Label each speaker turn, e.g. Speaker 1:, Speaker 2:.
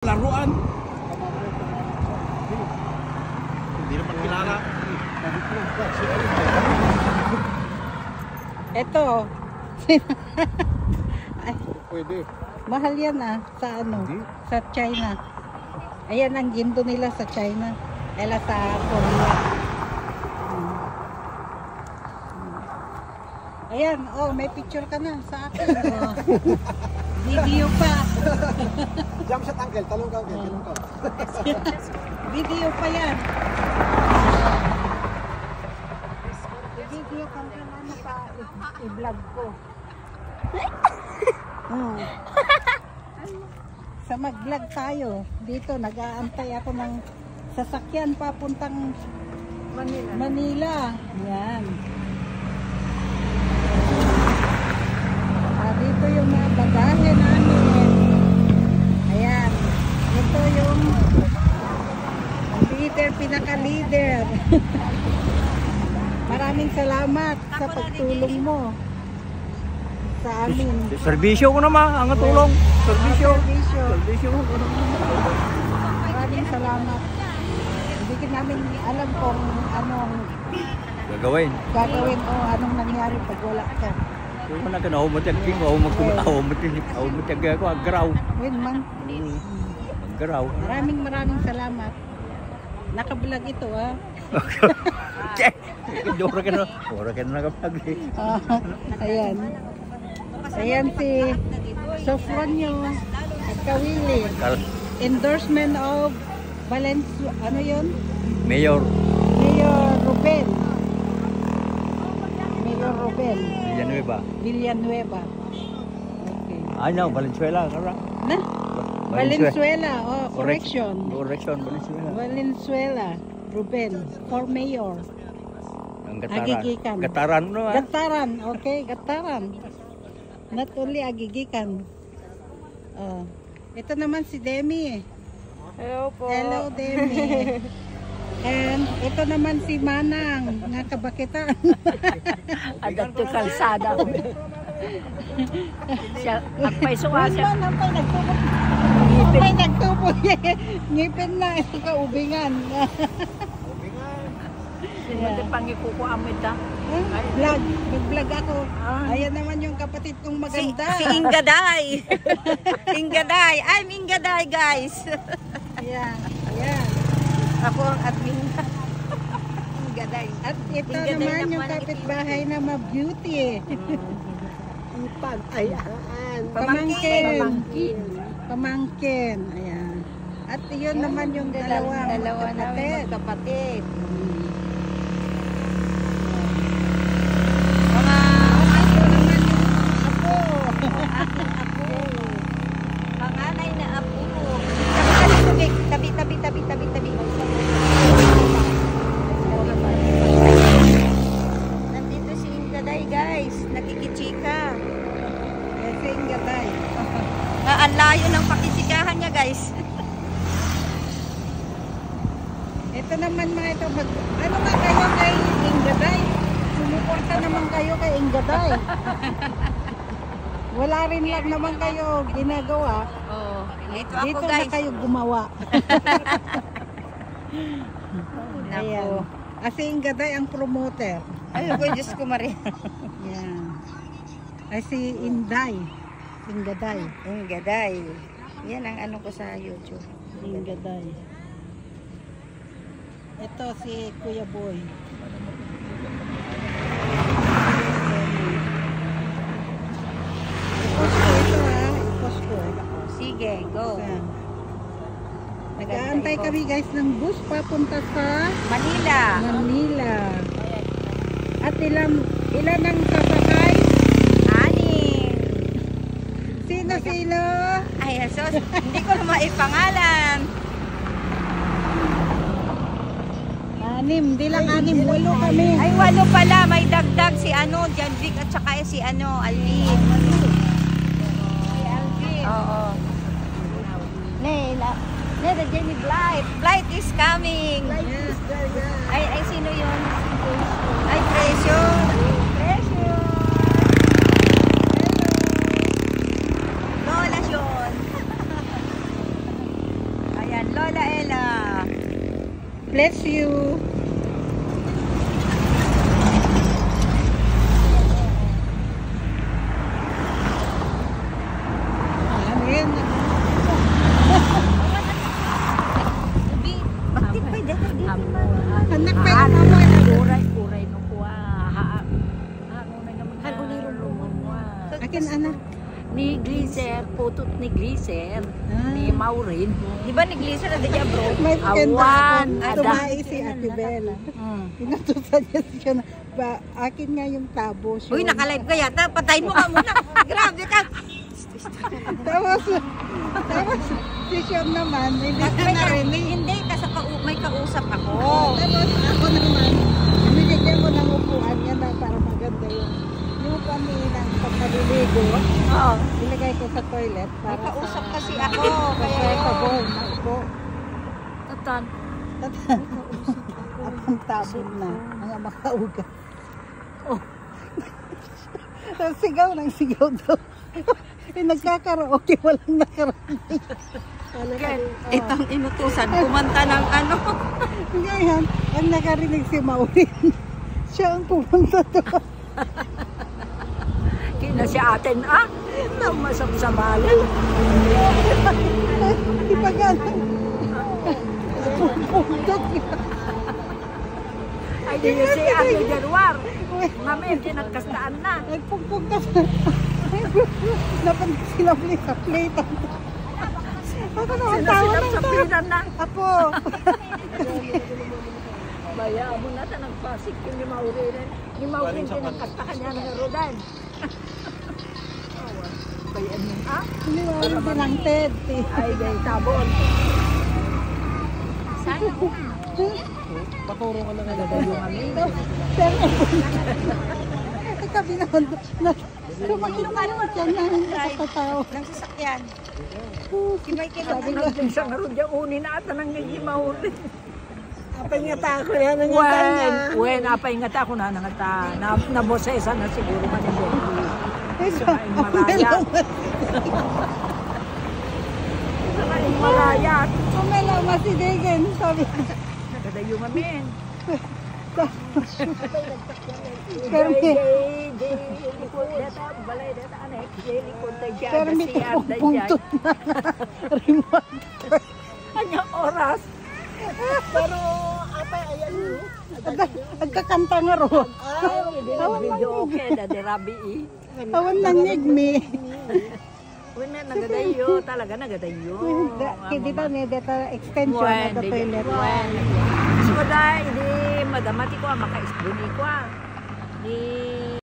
Speaker 1: Laruan. Hindi naman kilala.
Speaker 2: Ito. Ay,
Speaker 1: Pwede.
Speaker 2: mahal yan sa ano?
Speaker 1: Hindi.
Speaker 2: Sa China. Ayan ang ginto nila sa China. Ela sa Korea. Ayan, oh, may picture ka na sa akin. Oh. Video pa.
Speaker 1: Jump shot uncle, talong ka uncle, talong ka.
Speaker 2: Video pa yan. Video ka na ano pa i-vlog ko. Sa mag-vlog tayo. Dito nag-aantay ako ng sasakyan papuntang Manila. Yan. Dito yung bagahe namin. Ayan. Ito yung leader, pinaka-leader. Maraming salamat sa pagtulong mo sa amin.
Speaker 3: Serbisyo ko naman, ang tulong. Serbisyo.
Speaker 2: Serbisyo. Maraming salamat. Hindi namin alam kung anong
Speaker 3: Gagawin.
Speaker 2: o anong nangyari pag wala ka.
Speaker 3: Kung na ka na matagking, matagay ako, agraw.
Speaker 2: Win man.
Speaker 3: Agraw.
Speaker 2: Maraming salamat. Nakablog ito
Speaker 3: Dora ka na nakapag.
Speaker 2: Ayan. Ayan si Sofronio at Kawili. Endorsement of Valencia, ano yun?
Speaker 3: Mayor
Speaker 2: Ruben. Mayor Ruben. Villanueva. Okay.
Speaker 3: Ano, Valenzuela.
Speaker 2: Na? Valenzuela. Oh, correction.
Speaker 3: Valenzuela.
Speaker 2: Valenzuela. Ruben. For mayor.
Speaker 3: Ang
Speaker 2: Agigikan.
Speaker 3: Gataran no.
Speaker 2: Gataran. Okay, Gataran. Not only Agigikan. Ito naman si Demi.
Speaker 4: Hello po.
Speaker 2: Hello, Demi. And ito naman si Manang, nga kabakitan.
Speaker 4: Agad to kalsada ko. Siya, nagpaisunga siya.
Speaker 2: Nampay nagtubo. Ngipin na, ito kaubingan.
Speaker 4: Hindi pang ikukuamit ha.
Speaker 2: Vlog, mag-vlog ako. Ayan naman yung kapatid kong maganda.
Speaker 4: Si Ingaday. Ingaday. I'm Ingaday, guys.
Speaker 2: Ayan, ayan.
Speaker 4: Ako ang admin. Ingaday.
Speaker 2: At ito
Speaker 4: Ingaday
Speaker 2: naman
Speaker 4: na
Speaker 2: yung
Speaker 4: pala
Speaker 2: kapitbahay na ma-beauty.
Speaker 4: Ipag, ayan.
Speaker 2: Pamangkin. Ayan. At yun naman yung dalawa
Speaker 4: namin magkapatid. Panganay na apo. Tabi. Nandito si Ingaday, guys. Nakikichika.
Speaker 2: Si Ingaday.
Speaker 4: Ang layo ng pakisikahan niya, guys.
Speaker 2: Ito naman mga ito. Ano nga kayo kay Ingaday? Sumuporta naman kayo kay Ingaday. Wala rin lang naman kayo ginagawa.
Speaker 4: Oh, dito
Speaker 2: Dito
Speaker 4: ako,
Speaker 2: na
Speaker 4: guys.
Speaker 2: kayo gumawa. Ayan.
Speaker 4: Nako.
Speaker 2: Kasi Ingaday ang promoter.
Speaker 4: Ay, ko, Diyos ko, Maria.
Speaker 2: Yan. Ay si Inday. Ingaday.
Speaker 4: Ingaday. Yan ang ano ko sa YouTube.
Speaker 2: Ingaday. Ito si Kuya Boy. I-post ko.
Speaker 4: Sige, go.
Speaker 2: Ayan. Nag-aantay kami guys ng bus papunta sa
Speaker 4: Manila.
Speaker 2: Manila. At ilan ang sabakay?
Speaker 4: Anin.
Speaker 2: Sino?
Speaker 4: Ay, sos, hindi ko na maipangalan.
Speaker 2: 6, di lang 6, 8 kami.
Speaker 4: Ay, 8 pala. May dagdag si ano, Janvic at saka si ano, Alvin. Si Alvin. Oo. Nera, Jenny Blight. Blight is coming.
Speaker 2: Yes.
Speaker 4: Ay, sino yun? Ay, Presyo.
Speaker 2: Bless you. Ano yan?
Speaker 4: Bakit pwede ka dito?
Speaker 2: Anak pa yung mama.
Speaker 5: Uray no kuha. Ano na naman na lumon mo.
Speaker 2: Akin anak.
Speaker 5: Ni Gliser, putot ni Gliser,
Speaker 2: Ah.
Speaker 5: ni Maureen.
Speaker 4: Di ba nag-lisa na din niya, bro?
Speaker 2: May maganda
Speaker 5: Awan,
Speaker 2: ako. Tumai si Ate Bel. Inutusan niya siya na, akin nga yung tabo.
Speaker 4: Uy, naka-live ka yata. Patayin mo ka muna. Grabe ka.
Speaker 2: Tapos si Sean naman, hindi
Speaker 4: May,
Speaker 2: siya narinig.
Speaker 4: hindi, kasi may kausap ako.
Speaker 2: Tapos ako naman, binigyan ko ng upuan niya na para maganda yung kami ng pagkaliligo.
Speaker 5: Oo.
Speaker 2: Ilagay ko sa toilet.
Speaker 4: May
Speaker 2: Para
Speaker 4: kausap
Speaker 2: sa,
Speaker 4: kasi ako. Kaya
Speaker 2: comfortable
Speaker 4: yun.
Speaker 2: na upo.
Speaker 5: Tatan.
Speaker 2: At ang tabon na, mga makauga. Oh. Sigaw ng sigaw daw. Nagkakaraoke, walang nakaraoke.
Speaker 4: Itong inutusan, kumanta ng ano.
Speaker 2: Ngayon, ang nakarinig si Maureen, siya ang pumunta doon.
Speaker 5: Kina si atin na masamsamalin.
Speaker 2: Di ba gano'n? Pumuntot niya.
Speaker 5: Ay, di si Ate Gerwar. Namin, kinagkastaan na.
Speaker 2: Nagpugpug ka na. Napansin sila sa plate. Ako naman tawa
Speaker 5: Sinasilap
Speaker 2: ng
Speaker 5: sa
Speaker 2: tawa.
Speaker 5: pinan na.
Speaker 2: Apo.
Speaker 5: Baya mo na sa nagpasik yung ni Maureen. Ni Maureen, kinagkastakan niya ng Rodan. Kaya ano,
Speaker 2: Hindi mo alam binangted.
Speaker 5: Ay, gay, tabon.
Speaker 1: Paturo ka na nga.
Speaker 5: Yung amin.
Speaker 2: Pero, ikaw binahon. Sumakit ka naman dyan na hindi nakakatawa.
Speaker 4: Ng sasakyan. Si Michael,
Speaker 2: Sabi ko,
Speaker 5: Sabi sa ngayon, diya unin na ata ng hindi Maureen.
Speaker 2: apay nga ta ako yan. Ang nga niya.
Speaker 5: When apay nga ta, ako na nangata. Nabosesa na siguro man yung Bentley. Isa ka yung maraya. Isa ka yung maraya.
Speaker 2: Kumelama si Degen. Sabi ko.
Speaker 5: Nagada yung amin.
Speaker 2: Permit. Permit akong puntot na. Remote.
Speaker 5: Kanya oras.
Speaker 2: Pero, apay, ayan yun. Agkakanta nga ro.
Speaker 5: Ay, video okay na di rabi eh.
Speaker 2: Awan ng nigmi.
Speaker 5: Wala, nagadayo. Talaga nagadayo.
Speaker 2: Dito ni dito extension at the toilet.
Speaker 5: So, dahil, hindi madamati ko, makaisbuni ko. Di